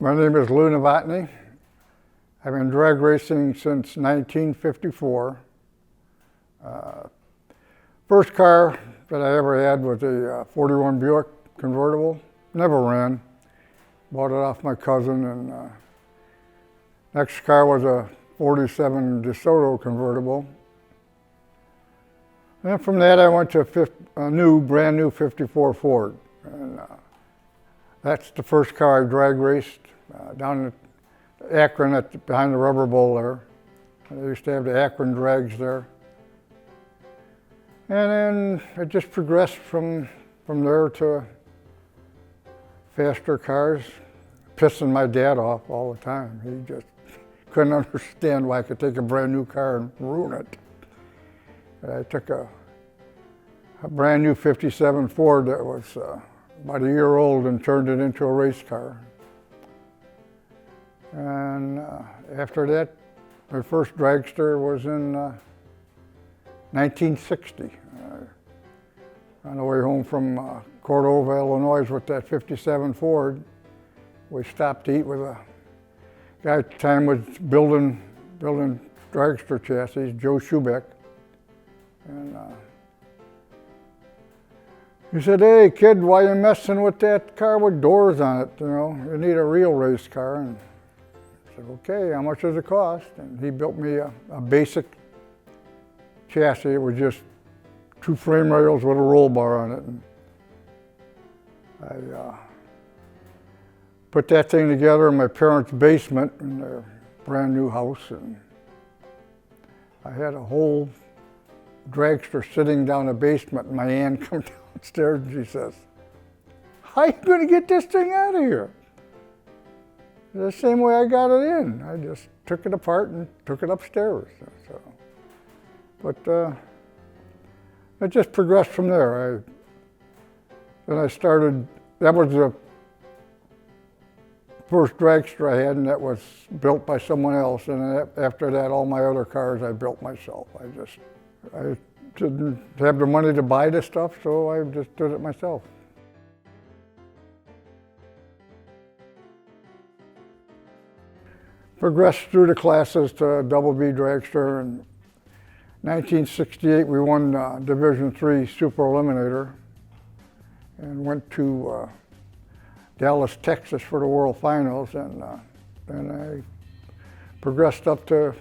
My name is Louie Novotny. I've been drag racing since 1954. First car that I ever had was a 41 Buick convertible. Never ran. Bought it off my cousin. And next car was a 47 DeSoto convertible. And from that I went to a brand new 54 Ford. And that's the first car I drag raced down at Akron behind the Rubber Bowl there. They used to have the Akron drags there. And then it just progressed from there to faster cars, pissing my dad off all the time. He just couldn't understand why I could take a brand new car and ruin it. I took a brand new 57 Ford that was about a year old and turned it into a race car. And after that, my first dragster was in 1960. On the way home from Cordova, Illinois with that 57 Ford, we stopped to eat with a guy at the time was building dragster chassis, Joe Schubeck. And he said, "Hey kid, why you messing with that car with doors on it? You know, you need a real race car." And I said, "Okay, how much does it cost?" And he built me a basic chassis. It was just 2 frame rails with a roll bar on it. And I put that thing together in my parents' basement in their brand new house. And I had a whole dragster sitting down the basement, and my aunt comes downstairs and she says, "How are you going to get this thing out of here?" The same way I got it in. I just took it apart and took it upstairs. So, but it just progressed from there. Then I started, that was the first dragster I had, and that was built by someone else. And after that, all my other cars I built myself. I didn't have the money to buy this stuff, so I just did it myself. Progressed through the classes to Double B dragster. In 1968, we won Division III Super Eliminator and went to Dallas, Texas for the World Finals. And then I progressed up to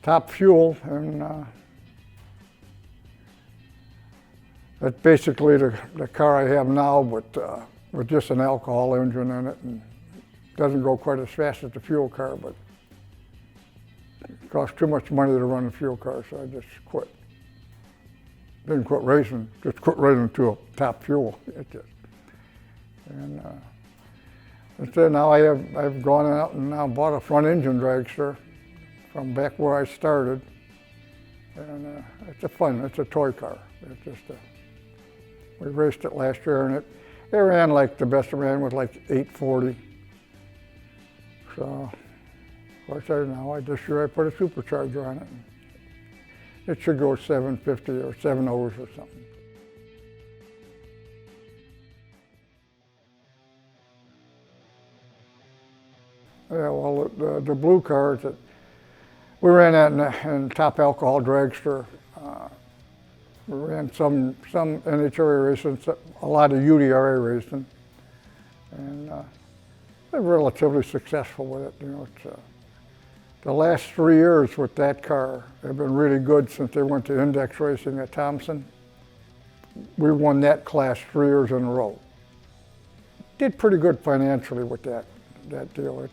Top Fuel, and that's basically the car I have now, but with just an alcohol engine in it. And doesn't go quite as fast as the fuel car, but it costs too much money to run a fuel car, so I just quit. Didn't quit racing, just quit racing to a Top Fuel. And instead now I've gone out and now bought a front engine dragster from back where I started. And it's a toy car. It's just we raced it last year, and it ran like the best it ran was like 840. So, of course, this year I put a supercharger on it. It should go 750 or 7.0s or something. Yeah, well, the blue cars that we ran that in Top Alcohol dragster. We ran some NHRA racing, a lot of UDRA racing, and they're relatively successful with it. You know, it's, the last 3 years with that car have been really good since they went to index racing at Thompson. We won that class 3 years in a row. Did pretty good financially with that deal. It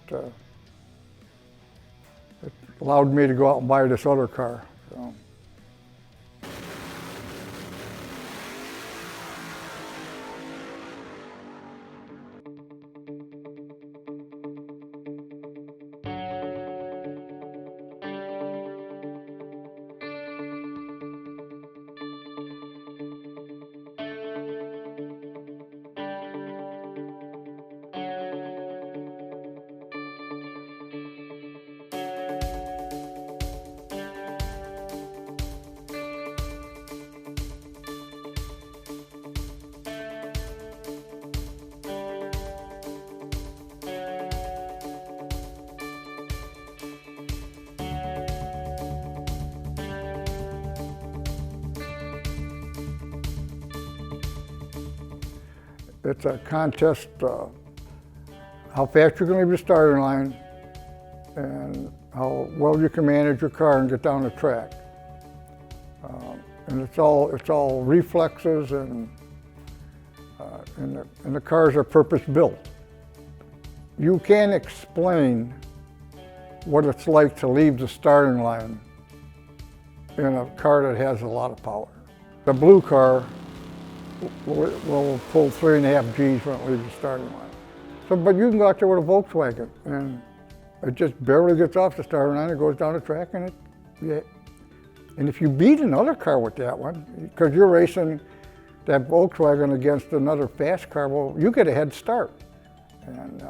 allowed me to go out and buy this other car. So. It's a contest, how fast you can leave the starting line and how well you can manage your car and get down the track. And it's all reflexes, and the cars are purpose built. You can't explain what it's like to leave the starting line in a car that has a lot of power. The blue car will pull 3.5 Gs when it leaves the starting line. So, but you can go out there with a Volkswagen and it just barely gets off the starting line, it goes down the track, and and if you beat another car with that one, because you're racing that Volkswagen against another fast car, well, you get a head start. And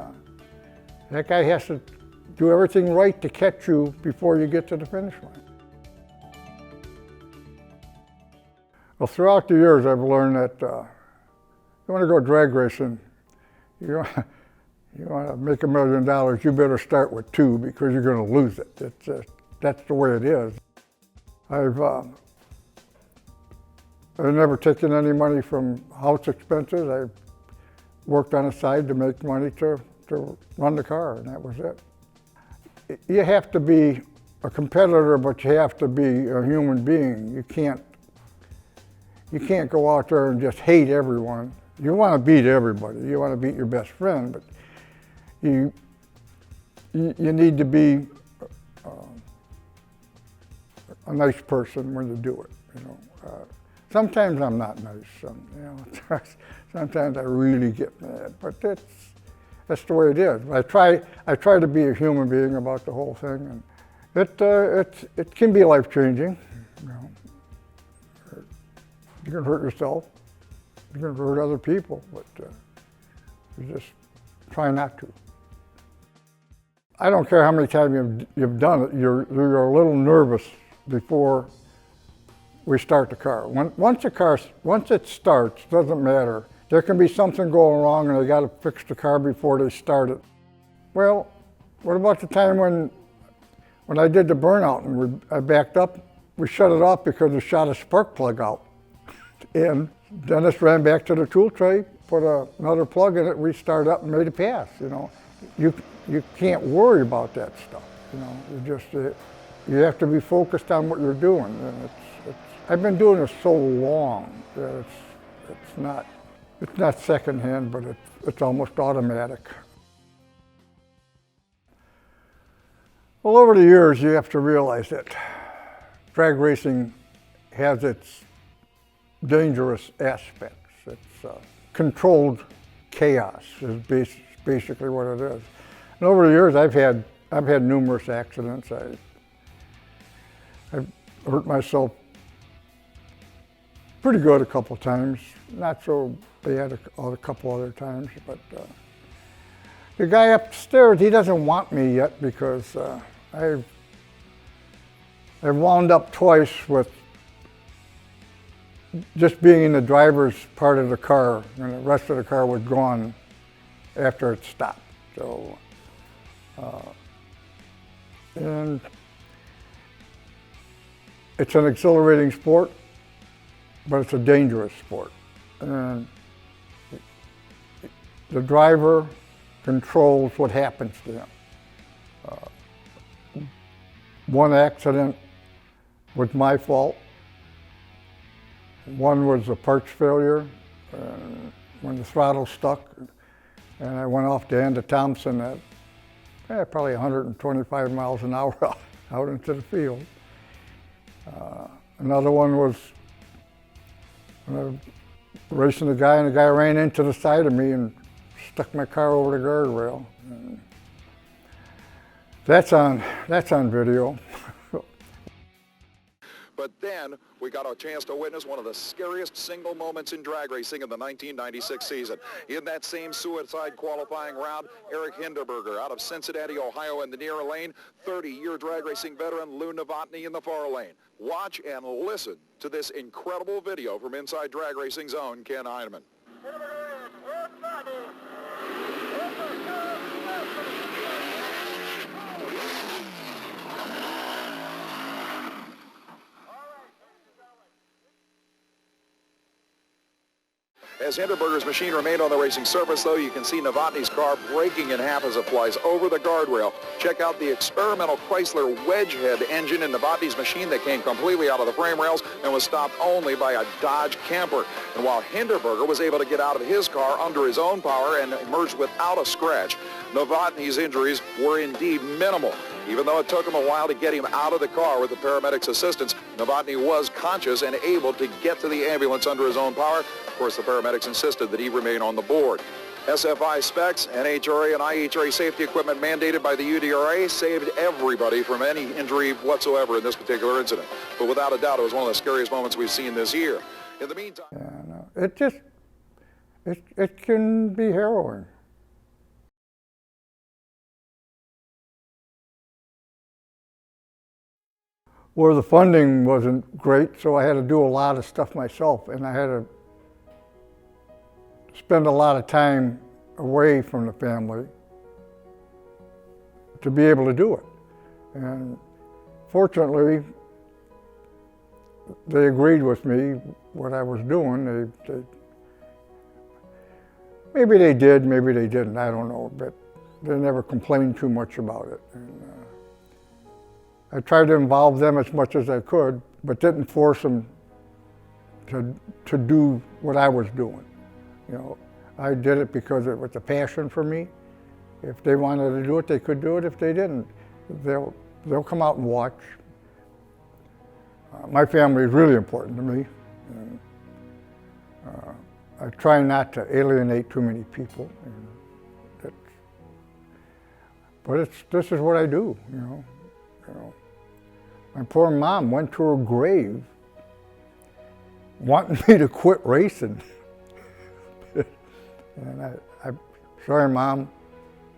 that guy has to do everything right to catch you before you get to the finish line. Well, throughout the years, I've learned that you want to go drag racing, you want to make $1 million, you better start with 2 because you're going to lose it. That's the way it is. I've never taken any money from house expenses. I worked on the side to make money to run the car, and that was it. You have to be a competitor, but you have to be a human being. You can't go out there and just hate everyone. You want to beat everybody. You want to beat your best friend, but you need to be a nice person when you do it. You know, sometimes I'm not nice. Sometimes I really get mad, but that's the way it is. I try to be a human being about the whole thing, and it can be life-changing. You know, you can hurt yourself, you can hurt other people, but you just try not to. I don't care how many times you've done it, you're a little nervous before we start the car. Once it starts, doesn't matter. There can be something going wrong and they got to fix the car before they start it. Well, what about the time when I did the burnout and I backed up? We shut it off because it shot a spark plug out. And Dennis ran back to the tool tray, put another plug in it, restarted up and made a pass. You know, you can't worry about that stuff. You know, you have to be focused on what you're doing. And I've been doing this so long that it's not secondhand, but it's almost automatic. Well, over the years, you have to realize that drag racing has its dangerous aspects. It's controlled chaos is basically what it is. And over the years, I've had numerous accidents. I've hurt myself pretty good a couple of times, not so bad a couple other times, but the guy upstairs, he doesn't want me yet because I've wound up twice with just being in the driver's part of the car, and the rest of the car was gone after it stopped. So, and it's an exhilarating sport, but it's a dangerous sport. And the driver controls what happens to him. One accident was my fault. One was a parts failure when the throttle stuck, and I went off the end of Thompson at probably 125 miles an hour out into the field. Another one was when I was racing a guy, and the guy ran into the side of me and stuck my car over the guardrail. And that's on video. But then we got a chance to witness one of the scariest single moments in drag racing in the 1996 season. In that same suicide qualifying round, Eric Hinderberger out of Cincinnati, Ohio in the near lane, 30-year drag racing veteran Lou Novotny in the far lane. Watch and listen to this incredible video from inside drag racing's own Ken Heineman. As Hindenburger's machine remained on the racing surface, though, you can see Novotny's car breaking in half as it flies over the guardrail. Check out the experimental Chrysler wedge head engine in Novotny's machine that came completely out of the frame rails and was stopped only by a Dodge camper. And while Hindenburger was able to get out of his car under his own power and emerged without a scratch, Novotny's injuries were indeed minimal. Even though it took him a while to get him out of the car with the paramedics' assistance, Novotny was conscious and able to get to the ambulance under his own power. Of course, the paramedics insisted that he remain on the board. SFI specs, NHRA and IHRA safety equipment mandated by the UDRA saved everybody from any injury whatsoever in this particular incident. But without a doubt, it was one of the scariest moments we've seen this year. In the meantime... Yeah, no, it can be harrowing. Well, the funding wasn't great, so I had to do a lot of stuff myself, and I had to spend a lot of time away from the family to be able to do it. And fortunately, they agreed with me what I was doing. Maybe they did, maybe they didn't, I don't know, but they never complained too much about it. And, I tried to involve them as much as I could, but didn't force them to do what I was doing. You know, I did it because it was a passion for me. If they wanted to do it, they could do it. If they didn't, they'll come out and watch. My family is really important to me. And, I try not to alienate too many people. But this is what I do, you know. My poor mom went to her grave wanting me to quit racing. And I'm sorry, Mom,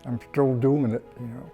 I'm still doing it, you know.